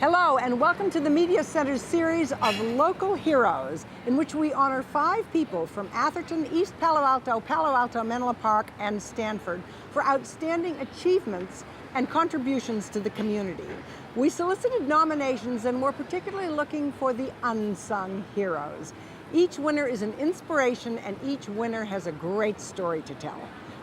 Hello and welcome to the Media Center's series of Local Heroes, in which we honor 5 people from Atherton, East Palo Alto, Menlo Park, and Stanford for outstanding achievements and contributions to the community. We solicited nominations and we're particularly looking for the unsung heroes. Each winner is an inspiration and each winner has a great story to tell.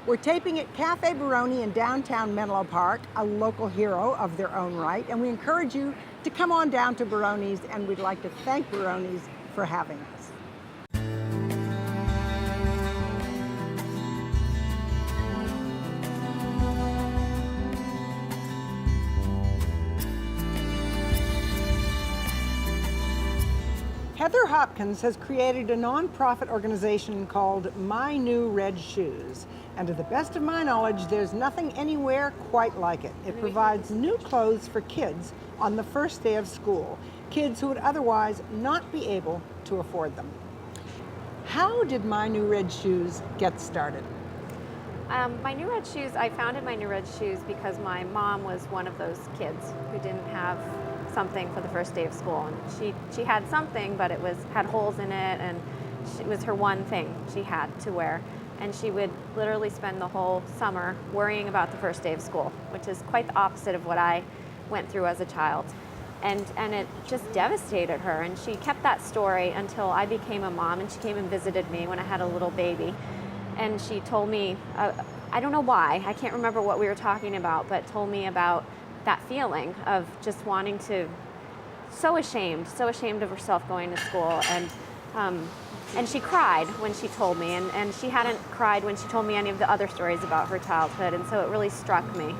We're taping at Cafe Baroni in downtown Menlo Park, a local hero of their own right, and we encourage you to come on down to Baroni's, and we'd like to thank Baroni's for having us. Heather Hopkins has created a nonprofit organization called My New Red Shoes. And to the best of my knowledge, there's nothing anywhere quite like it. It provides new clothes for kids on the first day of school, kids who would otherwise not be able to afford them. How did My New Red Shoes get started? My New Red Shoes, I founded My New Red Shoes because my mom was one of those kids who didn't have something for the first day of school. And she had something, but it had holes in it, and it was her one thing she had to wear. And she would literally spend the whole summer worrying about the first day of school, which is quite the opposite of what I went through as a child. And it just devastated her. And she kept that story until I became a mom, and she came and visited me when I had a little baby. And she told me, I don't know why, I can't remember what we were talking about, but told me about that feeling of just wanting to, so ashamed of herself going to school. And she cried when she told me, and she hadn't cried when she told me any of the other stories about her childhood, and so it really struck me.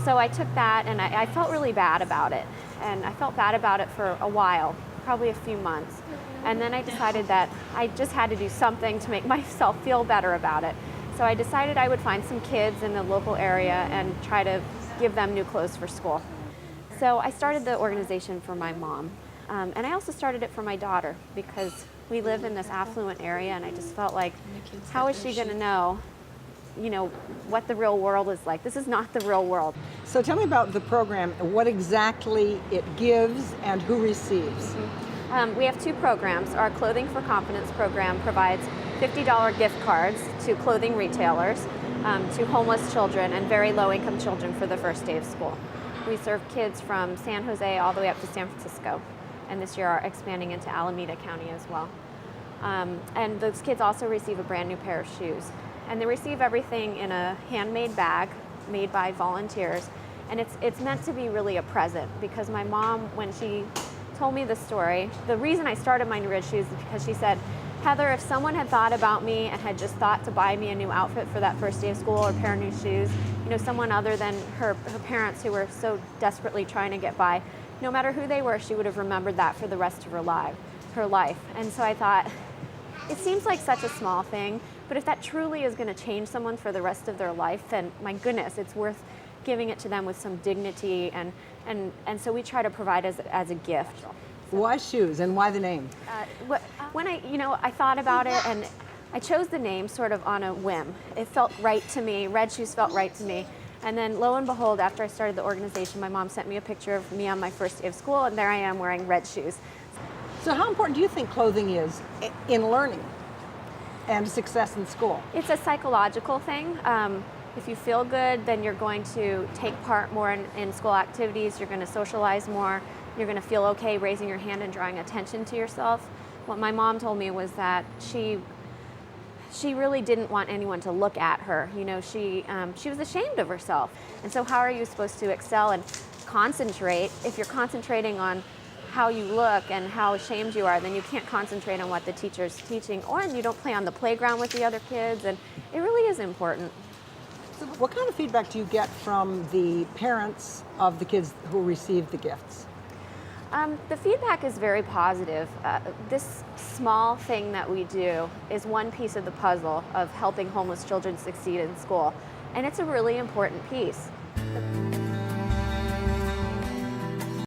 So I took that, and I felt really bad about it. And I felt bad about it for a while, probably a few months. And then I decided that I just had to do something to make myself feel better about it. So I decided I would find some kids in the local area and try to give them new clothes for school. So I started the organization for my mom. And I also started it for my daughter because we live in this affluent area, and I just felt like, how is she going to know, what the real world is like? This is not the real world. So tell me about the program, what exactly it gives and who receives. We have 2 programs. Our Clothing for Confidence program provides $50 gift cards to clothing retailers, to homeless children and very low-income children for the first day of school. We serve kids from San Jose all the way up to San Francisco, and this year are expanding into Alameda County as well. And those kids also receive a brand new pair of shoes. And they receive everything in a handmade bag made by volunteers. And it's meant to be really a present, because my mom, when she told me the story, the reason I started My New Red Shoes is because she said, Heather, if someone had thought about me and had just thought to buy me a new outfit for that first day of school or a pair of new shoes, someone other than her parents who were so desperately trying to get by, no matter who they were, she would have remembered that for the rest of her life. And so I thought, it seems like such a small thing, but if that truly is going to change someone for the rest of their life, then my goodness, it's worth giving it to them with some dignity. And so we try to provide as a gift. Why shoes and why the name? When I thought about it, and I chose the name sort of on a whim. It felt right to me. Red Shoes felt right to me. And then lo and behold, after I started the organization, my mom sent me a picture of me on my first day of school, and there I am wearing red shoes. So how important do you think clothing is in learning and success in school? It's a psychological thing. If you feel good, then you're going to take part more in school activities. You're going to socialize more. You're going to feel okay raising your hand and drawing attention to yourself. What my mom told me was that she really didn't want anyone to look at her. She was ashamed of herself. And so how are you supposed to excel and concentrate if you're concentrating on how you look and how ashamed you are? Then you can't concentrate on what the teacher's teaching, or you don't play on the playground with the other kids, and it really is important. So what kind of feedback do you get from the parents of the kids who receive the gifts? The feedback is very positive. This small thing that we do is one piece of the puzzle of helping homeless children succeed in school, and it's a really important piece.